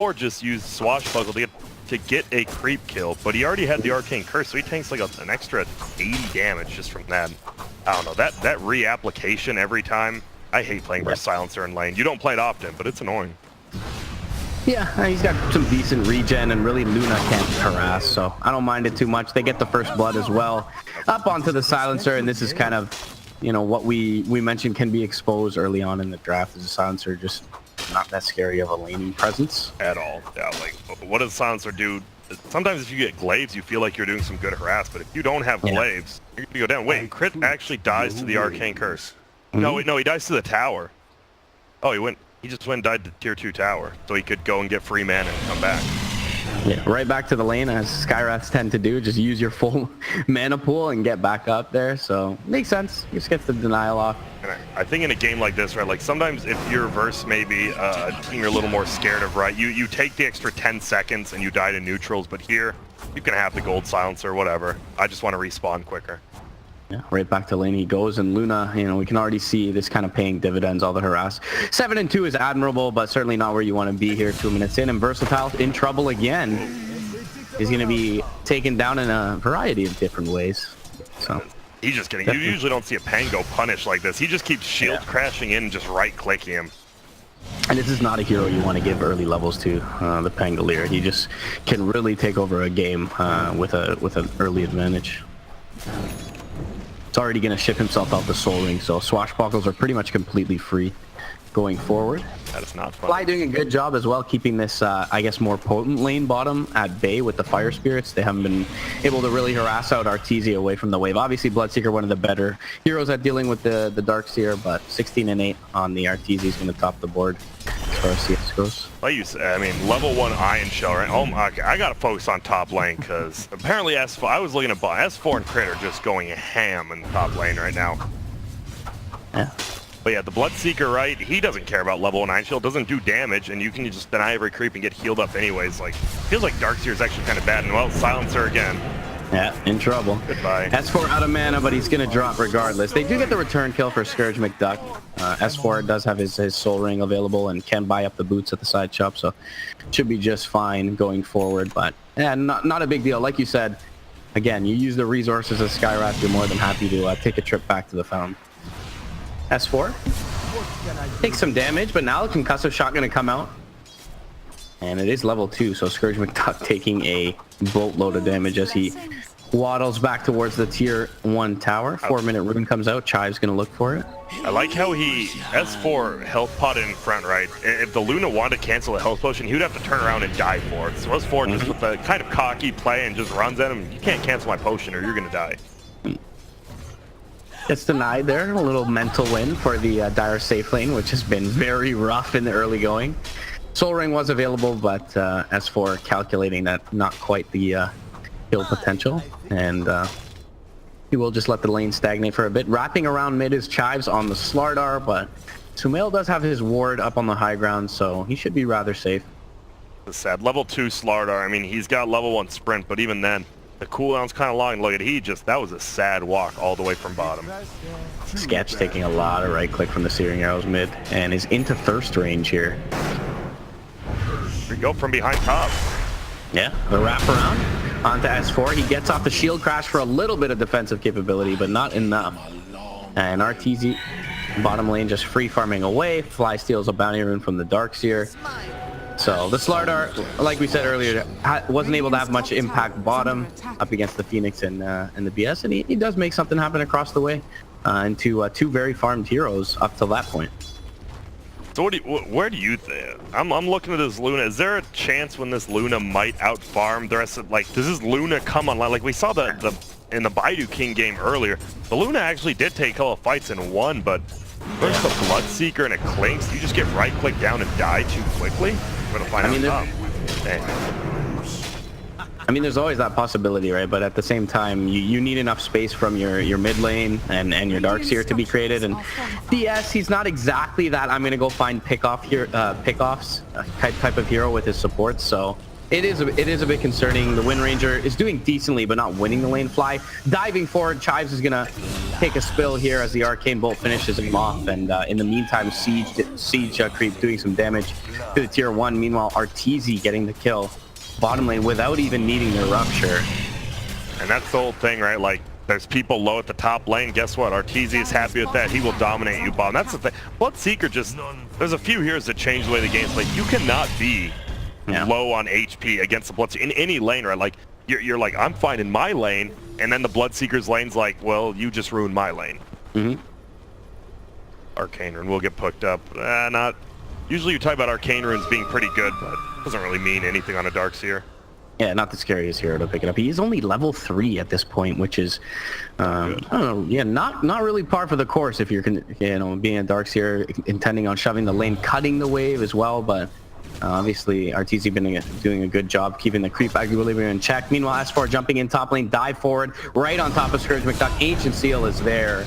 or just use Swashbuckle to get a creep kill, but he already had the Arcane Curse, so he tanks like an extra 80 damage just from that. I don't know, that reapplication every time. I hate playing versus Silencer in lane. You don't play it often, but it's annoying. Yeah, he's got some decent regen, and really Luna can't harass, so I don't mind it too much. They get the first blood as well. Up onto the Silencer, and this is kind of, you know, what we mentioned can be exposed early on in the draft. As a Silencer, just not that scary of a laning presence. At all. Yeah, like, what does Silencer do? Sometimes if you get glaives, you feel like you're doing some good harass, but if you don't have glaives, you're gonna go down. Wait, Crit actually dies to the Arcane Curse. No, wait, no, he dies to the tower. Oh, he just went and died to tier 2 tower, so he could go and get free mana and come back. Yeah, right back to the lane, as Skywraths tend to do. Just use your full mana pool and get back up there, so makes sense. Just gets the denial off. And I think in a game like this, right, like sometimes if you're versus maybe a team you're a little more scared of, right, you take the extra 10 seconds and you die to neutrals, but here, you can have the gold silencer or whatever. I just want to respawn quicker. Yeah, right back to lane he goes, and Luna, you know, we can already see this kind of paying dividends, all the harass. 7 and 2 is admirable, but certainly not where you want to be here 2 minutes in, and Versatile in trouble again. Is going to be taken down in a variety of different ways. So he's just getting, you usually don't see a Pango punish like this. He just keeps shield crashing in and just right-clicking him. And this is not a hero you want to give early levels to, the Pangolier. He just can really take over a game with an early advantage. It's already going to ship himself out the Soul Ring, so Swashbuckles are pretty much completely free going forward. That is not fun. Fly doing a good job as well, keeping this, I guess, more potent lane bottom at bay with the Fire Spirits. They haven't been able to really harass out Arteezy away from the wave. Obviously, Bloodseeker, one of the better heroes at dealing with the Darkseer, but 16 and 8 on the Arteezy is going to top the board as far as CS goes. Like you said, I mean, level 1 Iron Shell, right? Oh my, I got to focus on top lane, because apparently S4, I was looking at S4 and Crit are just going ham in the top lane right now. Yeah. But yeah, the Bloodseeker, right, he doesn't care about level 1 Iron Shield, doesn't do damage, and you can just deny every creep and get healed up anyways. Like, feels like Darkseer is actually kind of bad, and well, Silencer again. Yeah, in trouble. Goodbye. S4 out of mana, but he's going to drop regardless. They do get the return kill for Scourge McDuck. S4 does have his Soul Ring available and can buy up the boots at the side shop, so should be just fine going forward. But yeah, not a big deal. Like you said, again, you use the resources of Skywrath, you're more than happy to take a trip back to the fountain. S4 takes some damage, but now the concussive shot going to come out. And it is level 2, so Scourge McDuck taking a boatload of damage as he waddles back towards the tier 1 tower. 4-minute rune comes out. Chive's going to look for it. I like how he S4 health potted in front, right? If the Luna wanted to cancel a health potion, he would have to turn around and die for it. So S4 just with the kind of cocky play and just runs at him. You can't cancel my potion or you're going to die. Gets denied there. A little mental win for the Dire safe lane, which has been very rough in the early going. Soul Ring was available, but S4 calculating that not quite the kill potential, and he will just let the lane stagnate for a bit. Wrapping around mid is Chives on the Slardar, but Sumail does have his ward up on the high ground, so he should be rather safe. It's sad. Level 2 Slardar, I mean, he's got level 1 sprint, but even then, the cooldown's kind of long. Look at that was a sad walk all the way from bottom. Sketch taking a lot of right click from the Searing Arrows mid, and is into thirst range here. We go from behind top. Yeah, the wrap around onto S4. He gets off the shield crash for a little bit of defensive capability, but not enough. And Arteezy, bottom lane, just free farming away. Fly steals a bounty rune from the Darkseer. So the Slardar, like we said earlier, wasn't able to have much impact bottom up against the Phoenix and the BS, and he does make something happen across the way into 2 very farmed heroes up till that point. So where do you think? I'm looking at this Luna. Is there a chance when this Luna might outfarm the rest of, like, does this Luna come online? Like we saw in the Baidu King game earlier, the Luna actually did take a couple of fights and won, but versus the Bloodseeker and a Clinks, you just get right-click down and die too quickly? We're gonna find out. I mean, there's always that possibility, right? But at the same time, you need enough space from your mid lane and your Darkseer to be created. And DS, he's not exactly that I'm going to go find pick-offs type of hero with his supports. So it is a bit concerning. The Wind Ranger is doing decently, but not winning the lane fly. Diving forward, Chives is gonna take a spill here as the Arcane Bolt finishes him off, and in the meantime, Siege Creep doing some damage to the tier 1. Meanwhile, Arteezy getting the kill bottom lane without even needing their Rupture. And that's the whole thing, right? Like, there's people low at the top lane. Guess what? Arteezy is happy with that. He will dominate you bottom. That's the thing. Bloodseeker just... There's a few heroes that change the way the game's played. You cannot be low on HP against the Bloodseeker in any lane, right? Like, you're like, I'm fine in my lane, and then the Bloodseeker's lane's like, well, you just ruined my lane. Arcane Rune will get picked up. Not... Usually you talk about Arcane Runes being pretty good, but it doesn't really mean anything on a Darkseer. Yeah, not the scariest hero to pick it up. He is only level 3 at this point, which is, I don't know, yeah, not really par for the course if you're, being a Darkseer, intending on shoving the lane, cutting the wave as well. But obviously, Arteezy been doing a good job keeping the creep equilibrium in check. Meanwhile, S4 jumping in top lane, dive forward, right on top of Scourge McDuck. Ancient Seal is there.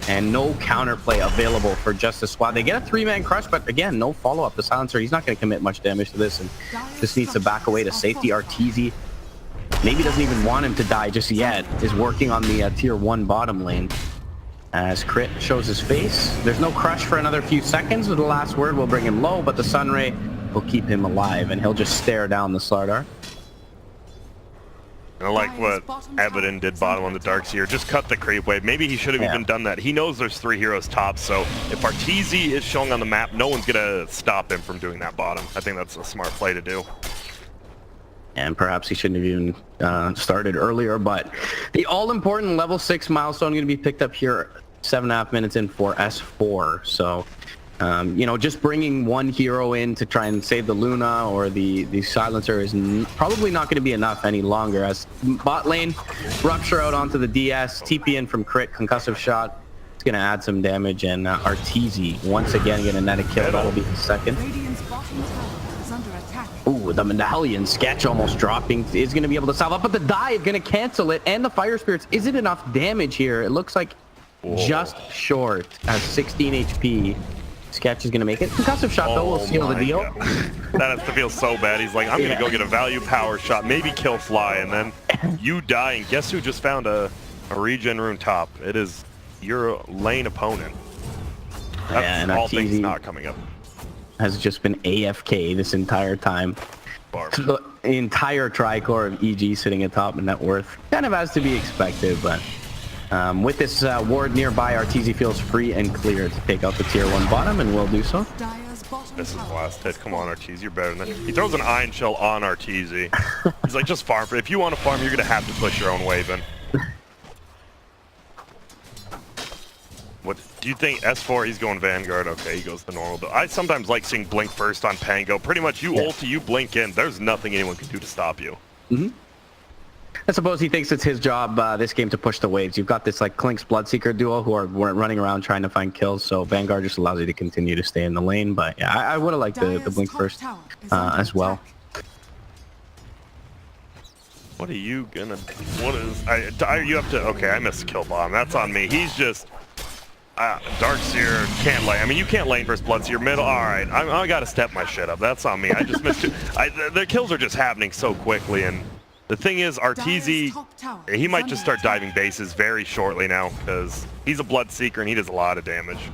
And no counterplay available for Justice Squad. They get a 3-man crush, but again, no follow-up. The Silencer, he's not going to commit much damage to this, and just needs to back away to safety. Arteezy maybe doesn't even want him to die just yet, is working on the tier 1 bottom lane. As Crit shows his face, there's no crush for another few seconds. The last word will bring him low, but the Sunray will keep him alive, and he'll just stare down the Slardar. I like what Evidon did bottom on the Darkseer. Just cut the creep wave. Maybe he should have even done that. He knows there's 3 heroes top, so if Arteezy is showing on the map, no one's going to stop him from doing that bottom. I think that's a smart play to do. And perhaps he shouldn't have even started earlier, but the all-important level 6 milestone going to be picked up here 7.5 minutes in for S4. So, just bringing one hero in to try and save the Luna or the Silencer is probably not going to be enough any longer, as bot lane, Rupture out onto the DS, TP in from Crit, concussive shot. It's going to add some damage, and Arteezy once again going to net a kill. That'll be his second. Ooh, the Medallion sketch almost dropping is going to be able to solve up, but the dive going to cancel it, and the Fire Spirits isn't enough damage here. It looks like just short at 16 HP. Sketch is going to make it. Concussive shot, though, will seal the deal. That has to feel so bad. He's like, I'm going to go get a value power shot, maybe kill Fly, and then you die. And guess who just found a regen rune top? It is your lane opponent. That's and all things not coming up. Has just been AFK this entire time. The entire tricore of EG sitting atop of net worth. Kind of has to be expected, but with this ward nearby, Arteezy feels free and clear to take out the tier 1 bottom, and will do so. This is the last hit. Come on, Arteezy, you're better than that. He throws an Iron Shell on Arteezy. He's like, just farm. If you want to farm, you're going to have to push your own wave in. What do you think? S4, he's going Vanguard. Okay, he goes to normal. But I sometimes like seeing Blink first on Pango. Pretty much you ulti, you blink in. There's nothing anyone can do to stop you. I suppose he thinks it's his job this game to push the waves. You've got this like Clink's Bloodseeker duo who are running around trying to find kills, so Vanguard just allows you to continue to stay in the lane. But yeah, I would have liked the Blink first as well. What are you gonna? What is? You have to. Okay, I missed the kill bomb. That's on me. He's just. Darkseer can't lane. I mean, you can't lane versus Bloodseer middle. All right, I gotta step my shit up. That's on me. I just missed it. The kills are just happening so quickly, and the thing is, Arteezy, he might just start diving bases very shortly now because he's a Bloodseeker and he does a lot of damage.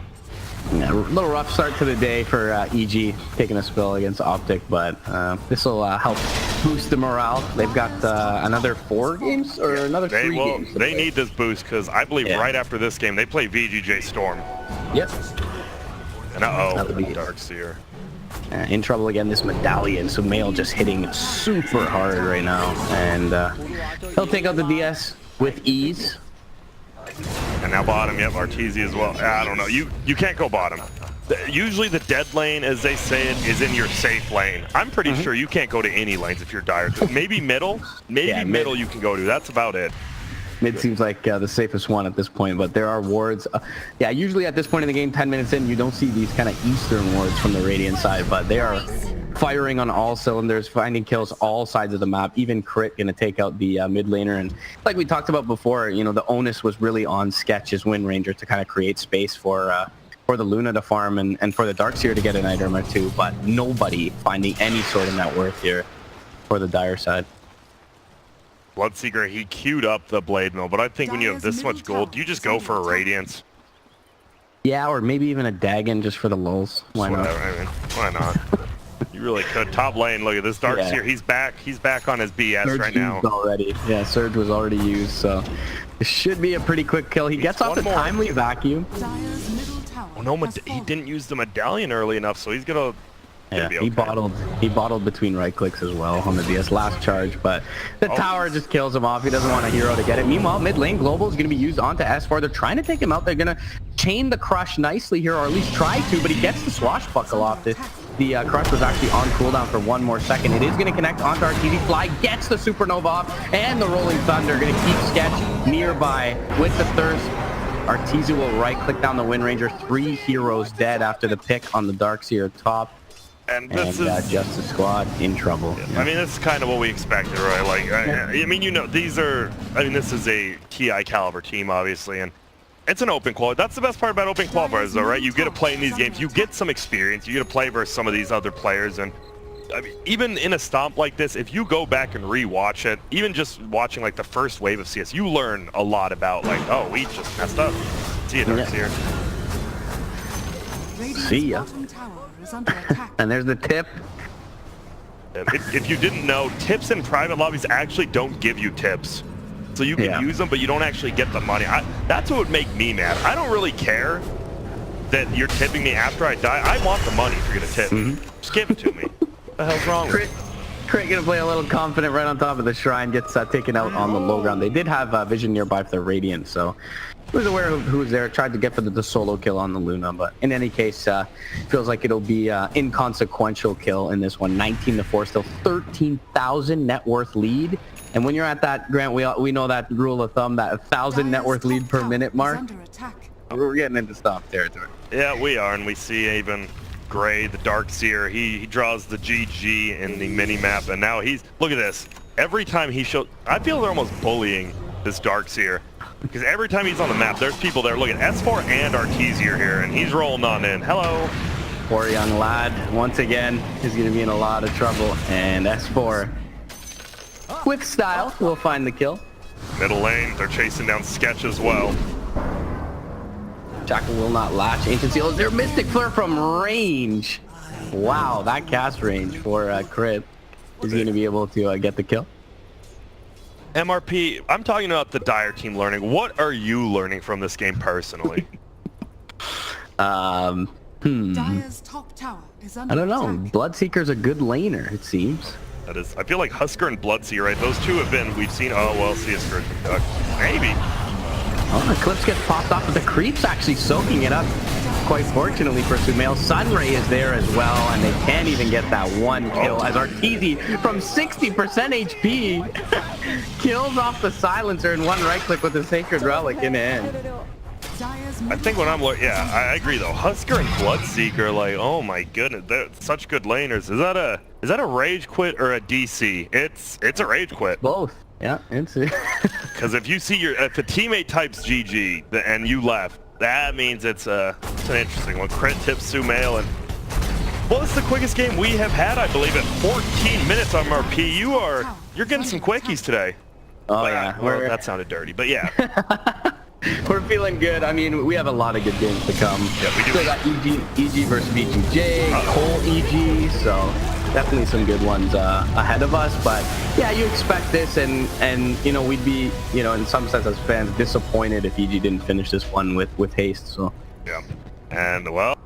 Yeah, a little rough start to the day for EG taking a spill against Optic, but this will help boost the morale. They've got another 4 games or another 3 games. They need this boost because I believe right after this game they play VGJ Storm. Yep. And Darkseer. In trouble again, this Medallion. So Mail just hitting super hard right now, and he'll take out the DS with ease. And now bottom, yep, Arteezy as well. I don't know. You can't go bottom. Usually the dead lane, as they say it, is in your safe lane. I'm pretty sure you can't go to any lanes if you're dire. Maybe middle. Maybe middle you can go to. That's about it. Mid seems like the safest one at this point, but there are wards. Yeah, usually at this point in the game, 10 minutes in, you don't see these kind of Eastern wards from the Radiant side, but they are firing on all cylinders, finding kills all sides of the map. Even Crit going to take out the mid laner. And like we talked about before, the onus was really on Sketch's Wind Ranger to kind of create space for the Luna to farm and for the Darkseer to get an item or two, but nobody finding any sort of net worth here. for the Dire side. Bloodseeker, he queued up the Blade Mill, but I think when you have this much gold, you just go for a Radiance. Yeah, or maybe even a Dagon just for the lulz. Why not? I mean, why not? You really could. Top lane, look at this Darkseer. He's back. He's back on his BS Surge right now. Already. Yeah, Surge was already used, so it should be a pretty quick kill. He gets off the timely vacuum. Oh no, he didn't use the medallion early enough, so he's gonna. Yeah, he bottled between right clicks as well on the DS last charge, but the tower just kills him off. He doesn't want a hero to get it. Meanwhile, mid lane Global is going to be used onto S4. They're trying to take him out. They're going to chain the crush nicely here, or at least try to, but he gets the swashbuckle off it. The crush was actually on cooldown for 1 more second. It is going to connect onto RTZ. Fly gets the supernova off, and the Rolling Thunder going to keep Sketch nearby with the thirst. Arteezy will right click down the Wind Ranger. 3 heroes dead after the pick on the Darkseer top. And this is just the squad in trouble. Yeah. I mean, this is kind of what we expected, right? Like, I mean, you know, these are. I mean, this is a TI caliber team, obviously, and it's an open qualifier. That's the best part about open qualifiers, though, right? You get to play in these games. You get some experience. You get to play versus some of these other players, and I mean, even in a stomp like this, if you go back and re-watch it, even just watching like the first wave of CS, you learn a lot about like, oh, we just messed up. See you, Darkseer. See ya. And there's the tip. If you didn't know, tips in private lobbies actually don't give you tips. So you can use them, but you don't actually get the money. That's what would make me mad. I don't really care that you're tipping me after I die. I want the money if you're going to tip me. Just give it to me. What the hell's wrong with you? Crit gonna play a little confident right on top of the shrine, gets taken out on the low ground. They did have vision nearby for the Radiant, so he was aware of who was there. Tried to get for the solo kill on the Luna, but in any case, feels like it'll be inconsequential kill in this one. 19-4, still 13,000 net worth lead. And when you're at that, Grant, we know that rule of thumb, that 1,000 net worth lead per minute mark. We're getting into stop territory. Yeah, we are, and we see even Gray, the Darkseer, he draws the GG in the mini-map, and now look at this. Every time he shows, I feel they're almost bullying this Darkseer, because every time he's on the map, there's people there. Look at S4 and Arteezy here, and he's rolling on in. Hello. Poor young lad, once again, is going to be in a lot of trouble, and S4, with style, will find the kill. Middle lane, they're chasing down Sketch as well. Jackal will not latch. Ancient Seal is there. Mystic Flare from range. Wow, that cast range for Crit is going to be able to get the kill. MRP, I'm talking about the Dire team learning. What are you learning from this game personally? Dire's top tower is under I don't know. attack. Bloodseeker's a good laner, it seems. That is, I feel like Husker and Bloodseeker, right? Those two have been, we've seen, oh, well, see a Scourge McDuck. Maybe. Oh, the Eclipse gets popped off, but the Creep's actually soaking it up. Quite fortunately for Sumail, Sunray is there as well, and they can't even get that one kill as Arteezy from 60% HP kills off the Silencer in one right click with the Sacred Relic in hand. I think when I'm looking, yeah, I agree though. Husker and Bloodseeker, like, oh my goodness, they're such good laners. Is that a rage quit or a DC? It's a rage quit. Both. Yeah, it's it. Because if you see if a teammate types GG and you left, that means it's an interesting one. Crit tips Sumail, and well, it's the quickest game we have had, I believe, at 14 minutes on MRP. You're getting some quickies today. Oh but, yeah, well, that sounded dirty, but yeah. We're feeling good. I mean, we have a lot of good games to come. Yeah, we do. Still got EG versus VGJ, Cole EG, so definitely some good ones ahead of us. But yeah, you expect this, and you know, we'd be, you know, in some sense as fans disappointed if EG didn't finish this one with haste. So Yeah, and well.